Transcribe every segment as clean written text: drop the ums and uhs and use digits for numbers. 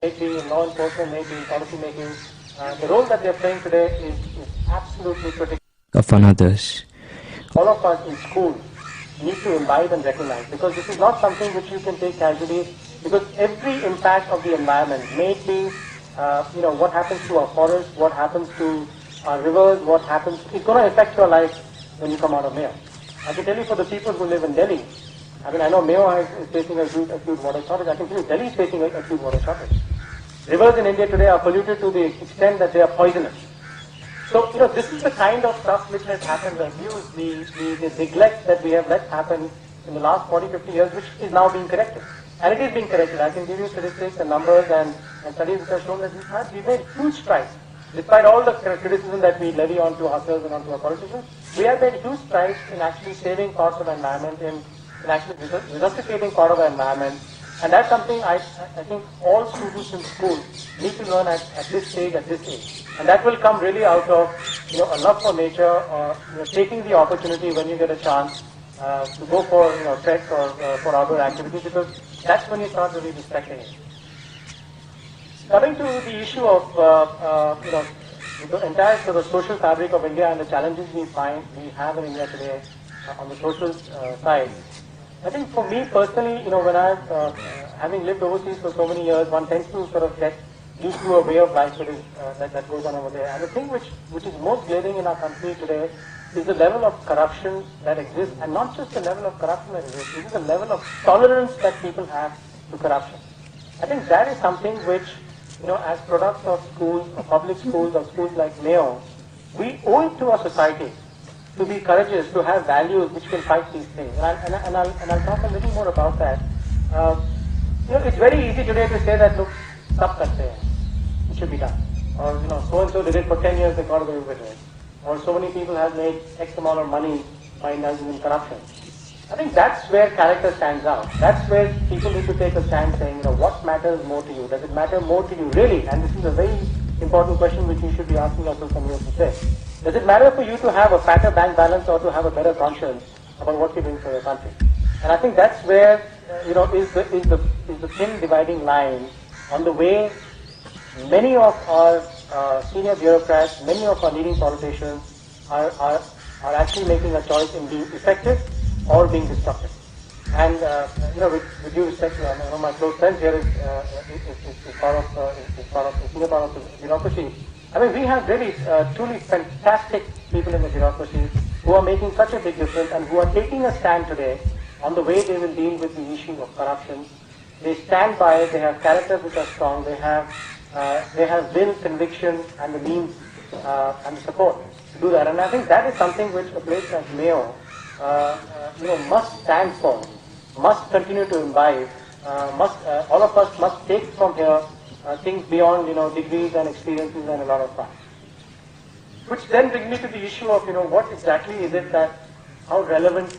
maybe in law enforcement, maybe in policy making, the role that they are playing today is absolutely critical. Of others. All of us in school need to imbibe and recognize, because this is not something which you can take casually, because every impact of the environment, may it be what happens to our forests, what happens to our rivers, what happens, it's going to affect your life when you come out of Mayo. I can tell you, for the people who live in Delhi, I know Mayo is facing a huge acute water shortage. I can tell you Delhi is facing an acute water shortage. Rivers in India today are polluted to the extent that they are poisonous. So, this is the kind of stuff which has happened, the abuse, the neglect that we have let happen in the last 40, 50 years, which is now being corrected. And it is being corrected. I can give you statistics and numbers and studies which have shown that we've made huge strides. Despite all the criticism that we levy onto ourselves and onto our politicians, we have made huge strides in actually saving parts of the environment, in actually resuscitating part of the environment. And that's something I think all students in school need to learn at this stage, at this age. And that will come really out of a love for nature, taking the opportunity when you get a chance to go for treks or for outdoor activities, because that's when you start really respecting it. Coming to the issue of the entire sort of social fabric of India and the challenges we have in India today on the social side. I think for me personally, when I've having lived overseas for so many years, one tends to sort of get used to a way of life that goes on over there. And the thing which is most glaring in our country today is the level of corruption that exists, and not just the level of corruption that exists, it is the level of tolerance that people have to corruption. I think that is something which, as products of schools, or public schools, or schools like Mayo, we owe it to our society to be courageous, to have values which can fight these things. And I'll talk a little more about that. It's very easy today to say that, look, sab karte hain, it should be done. Or, so and so did it for 10 years, they got away with it. Or so many people have made X amount of money by indulging in corruption. I think that's where character stands out. That's where people need to take a stand saying, what matters more to you? Does it matter more to you really? And this is a very important question which you should be asking yourself from here today. Does it matter for you to have a fatter bank balance or to have a better conscience about what you're doing for your country? And I think that's where is the thin dividing line on the way many of our senior bureaucrats, many of our leading politicians are actually making a choice in being effective or being destructive. And with due respect, my close friend here is part of the bureaucracy. I mean, we have really truly fantastic people in the bureaucracy who are making such a big difference and who are taking a stand today on the way they will deal with the issue of corruption. They stand by it. They have characters which are strong. They have will, conviction, and the means and the support to do that. And I think that is something which a place like Mayo, must stand for, must continue to imbibe. All of us must take from here things beyond degrees and experiences and a lot of fun. Which then brings me to the issue of what exactly is it that, how relevant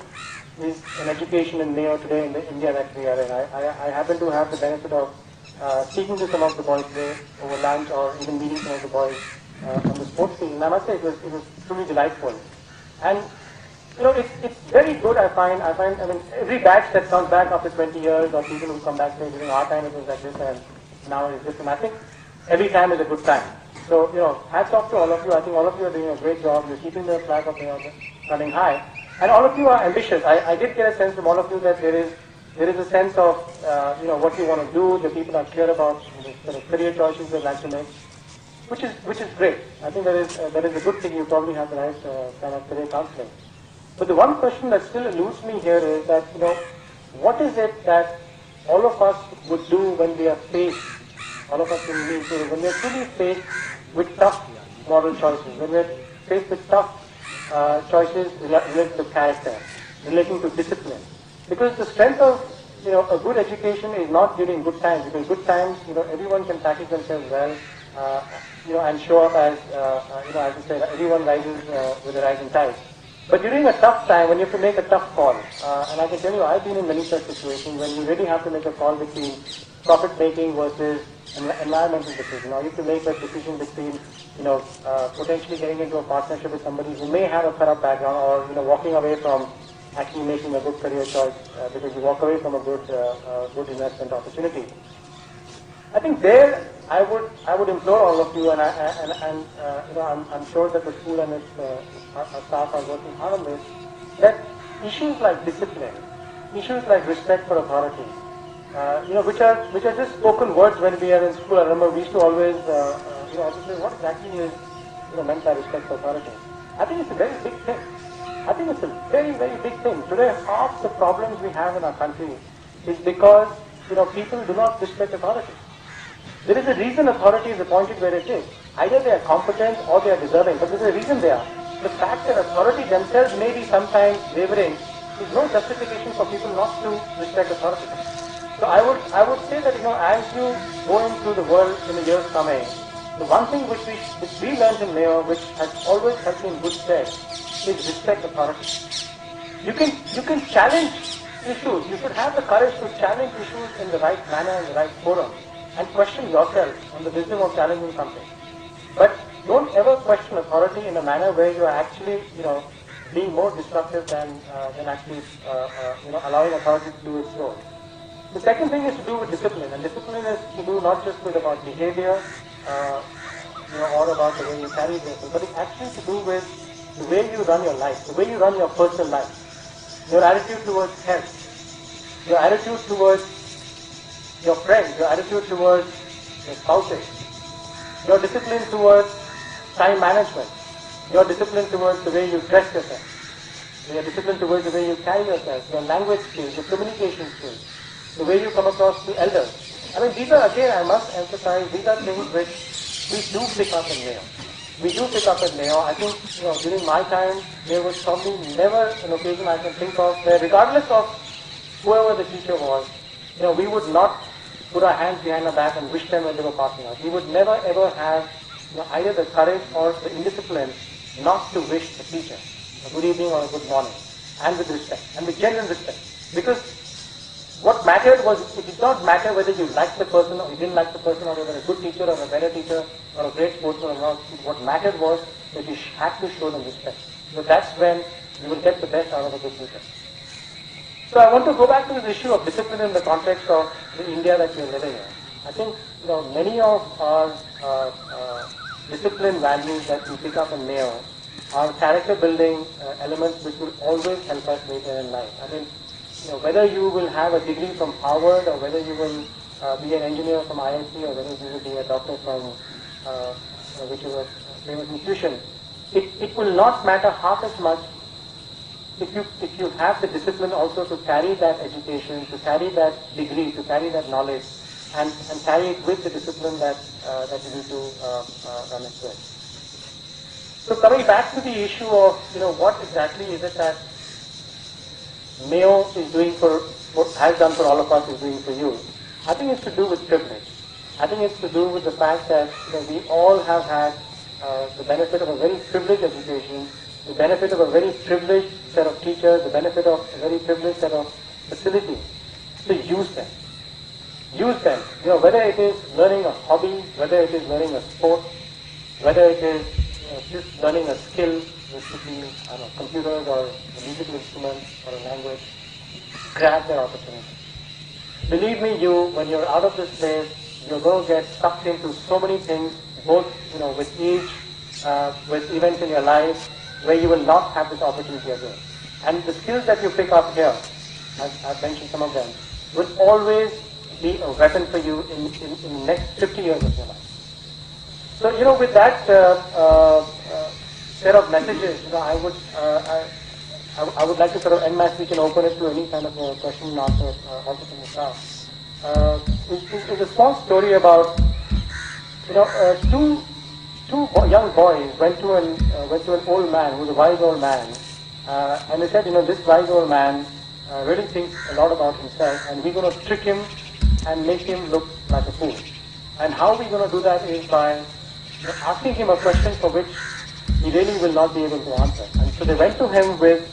is an education in Mayo today in the India that we are in. I happen to have the benefit of speaking to some of the boys today over lunch, or even meeting some of the boys on the sports team. And I must say it was truly delightful. And it's very good. I find every batch that comes back after 20 years, or people who come back say during our time it was like this and now it's different. I think every time is a good time. So hats off to all of you. I think all of you are doing a great job. You're keeping the flag of Mayo running high, and all of you are ambitious. I did get a sense from all of you that there is a sense of what you want to do. The people are clear about the sort of career choices they'd like to make, which is great. I think that is a good thing. You probably have the right kind of career counseling. But the one question that still eludes me here is that what is it that all of us would do when we are faced, all of us when we are truly faced with tough moral choices, when we are faced with tough choices related to character, relating to discipline. Because the strength of a good education is not during good times. Because good times, everyone can package themselves well, and show up as as you said, everyone rises with a rising tide. But during a tough time, when you have to make a tough call, and I can tell you, I've been in many such situations when you really have to make a call between profit making versus environmental decision, or you have to make a decision between potentially getting into a partnership with somebody who may have a corrupt background, or walking away from actually making a good career choice because you walk away from a good investment opportunity. I think there I would implore all of you, and I'm sure that the school and its our staff are working hard on this, that issues like discipline, issues like respect for authority, which are just spoken words when we are in school. I remember we used to always say, what exactly is meant by respect for authority. I think it's a very big thing. I think it's a very, very big thing. Today, half the problems we have in our country is because people do not respect authority. There is a reason authority is appointed where it is. Either they are competent or they are deserving, but there is a reason they are. The fact that authority themselves may be sometimes wavering is no justification for people not to respect authority. So I would say that as you go into the world in the years coming, the one thing which we learned in Mayo, which has always helped me in good stead, is respect authority. You can challenge issues. You should have the courage to challenge issues in the right manner, in the right forum, and question yourself on the wisdom of challenging something. But don't ever question authority in a manner where you are actually, being more destructive than actually, allowing authority to do its role. The second thing is to do with discipline, and discipline is to do not just with about behavior, or about the way you carry yourself, but it's actually to do with the way you run your life, the way you run your personal life, your attitude towards health, your attitude towards your friends, your attitude towards your spouses, your discipline towards time management, your discipline towards the way you dress yourself, your discipline towards the way you carry yourself, your language skills, your communication skills, the way you come across to elders. I mean, these are, again, I must emphasize, these are things which we do pick up in Mayo. We do pick up at Mayo. I think, during my time, there was probably never an occasion I can think of where, regardless of whoever the teacher was, we would not put our hands behind our back and wish them when they were passing out. We would never ever have either the courage or the indiscipline not to wish the teacher a good evening or a good morning, and with respect, and with genuine respect. Because what mattered was, it did not matter whether you liked the person or you didn't like the person, or whether a good teacher or a better teacher or a great sportsman or not. What mattered was that you had to show them respect. So that's when you will get the best out of a good teacher. So I want to go back to this issue of discipline in the context of the India that we are living in. I think many of our discipline values that we pick up in Mayo are character building elements which will always help us later in life. I mean, whether you will have a degree from Harvard, or whether you will be an engineer from IIT, or whether you will be a doctor from whichever famous institution, it will not matter half as much if you have the discipline also to carry that education, to carry that degree, to carry that knowledge, and carry it with the discipline that you need to run it with. So coming back to the issue of what exactly is it that Mayo is doing has done for all of us, is doing for you. I think it's to do with privilege. I think it's to do with the fact that we all have had the benefit of a very privileged education, the benefit of a very privileged set of teachers, the benefit of a very privileged set of facilities. So use them. Use them. Whether it is learning a hobby, whether it is learning a sport, whether it is just learning a skill, which could be, computers or a musical instrument or a language, grab that opportunity. Believe me, when you're out of this place, you're going to get sucked into so many things, both, with age, with events in your life, where you will not have this opportunity again. And the skills that you pick up here, I've mentioned some of them, will always be a weapon for you in the next 50 years of your life. So, with that set of messages, I would like to sort of end my speech and open it to any kind of a question and answer also from the staff. It's a small story about two young boys went to an old man who was a wise old man, and they said, this wise old man really thinks a lot about himself, and we're going to trick him and make him look like a fool. And how we're going to do that is by asking him a question for which he really will not be able to answer. And so they went to him with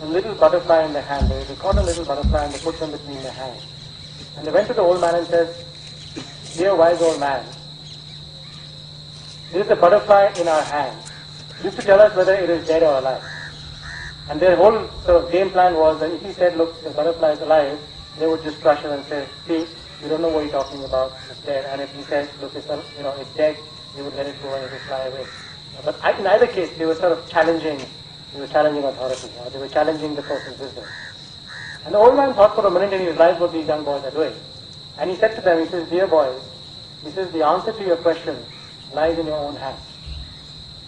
a little butterfly in their hand. They caught a little butterfly and they put them between their hands. And they went to the old man and said, "Dear wise old man, there is a butterfly in our hand. You have to tell us whether it is dead or alive." And their whole sort of game plan was that if he said, "Look, the butterfly is alive," they would just crush it and say, "See, you don't know what you're talking about, it's dead. And if he said, look, it's dead, he would let it go and it would fly away. But in either case, they were sort of challenging authority, they were challenging the person's wisdom. And the old man thought for a minute and he realized what these young boys are doing. And he said to them, he says, dear boys, he says, the answer to your question lies in your own hands.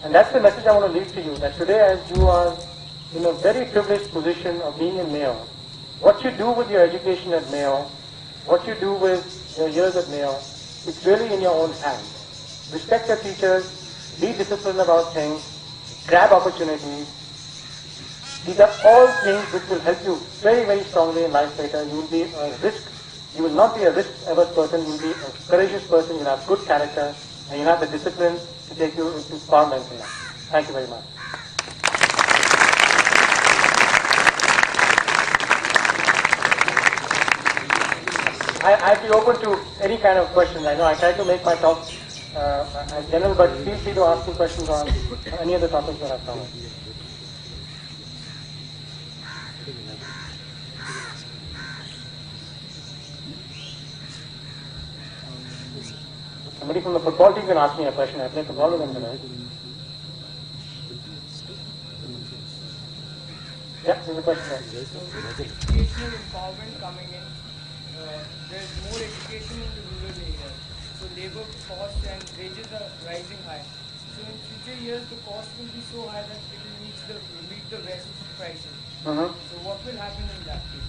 And that's the message I want to leave to you, that today as you are in a very privileged position of being in Mayo, what you do with your education at Mayo, what you do with your years at Mayo, it's really in your own hands. Respect your teachers, be disciplined about things, grab opportunities. These are all things which will help you very, very strongly in life later. You will be a risk. You will not be a risk-averse person. You will be a courageous person. You will have good character, and you will have the discipline to take you into far lengths in life. Thank you very much. I'd be open to any kind of questions. I know I try to make my talk as general, but feel free to ask me questions on any of the topics that I've covered. Somebody from the football team can ask me a question. I play football with them tonight. Yeah, there's a question there. Educational empowerment coming in, there's more education in the rural areas. So labor costs and wages are rising high. So in future years, the cost will be so high that it will meet the rest of the prices. So what will happen in that case?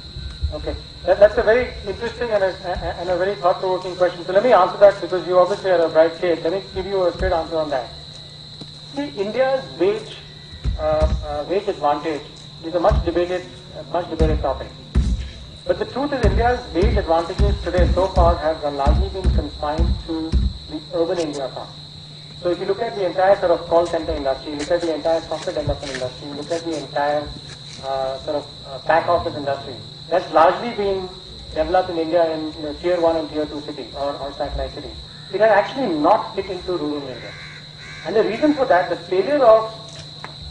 Okay, that's a very interesting and a very thought-provoking question. So let me answer that because you obviously are a bright kid. Let me give you a straight answer on that. See, India's wage advantage is a much debated topic. But the truth is, India's wage advantages today so far have largely been confined to the urban India part. So if you look at the entire sort of call center industry, look at the entire software development industry, look at the entire back office industry, that's largely been developed in India in tier 1 and tier 2 cities or satellite cities. It has actually not fit into rural India. And the reason for that, the failure of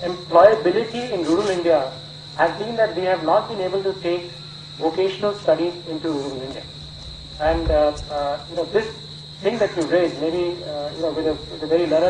employability in rural India has been that we have not been able to take vocational studies into rural India. And this thing that you raised, maybe with a very learned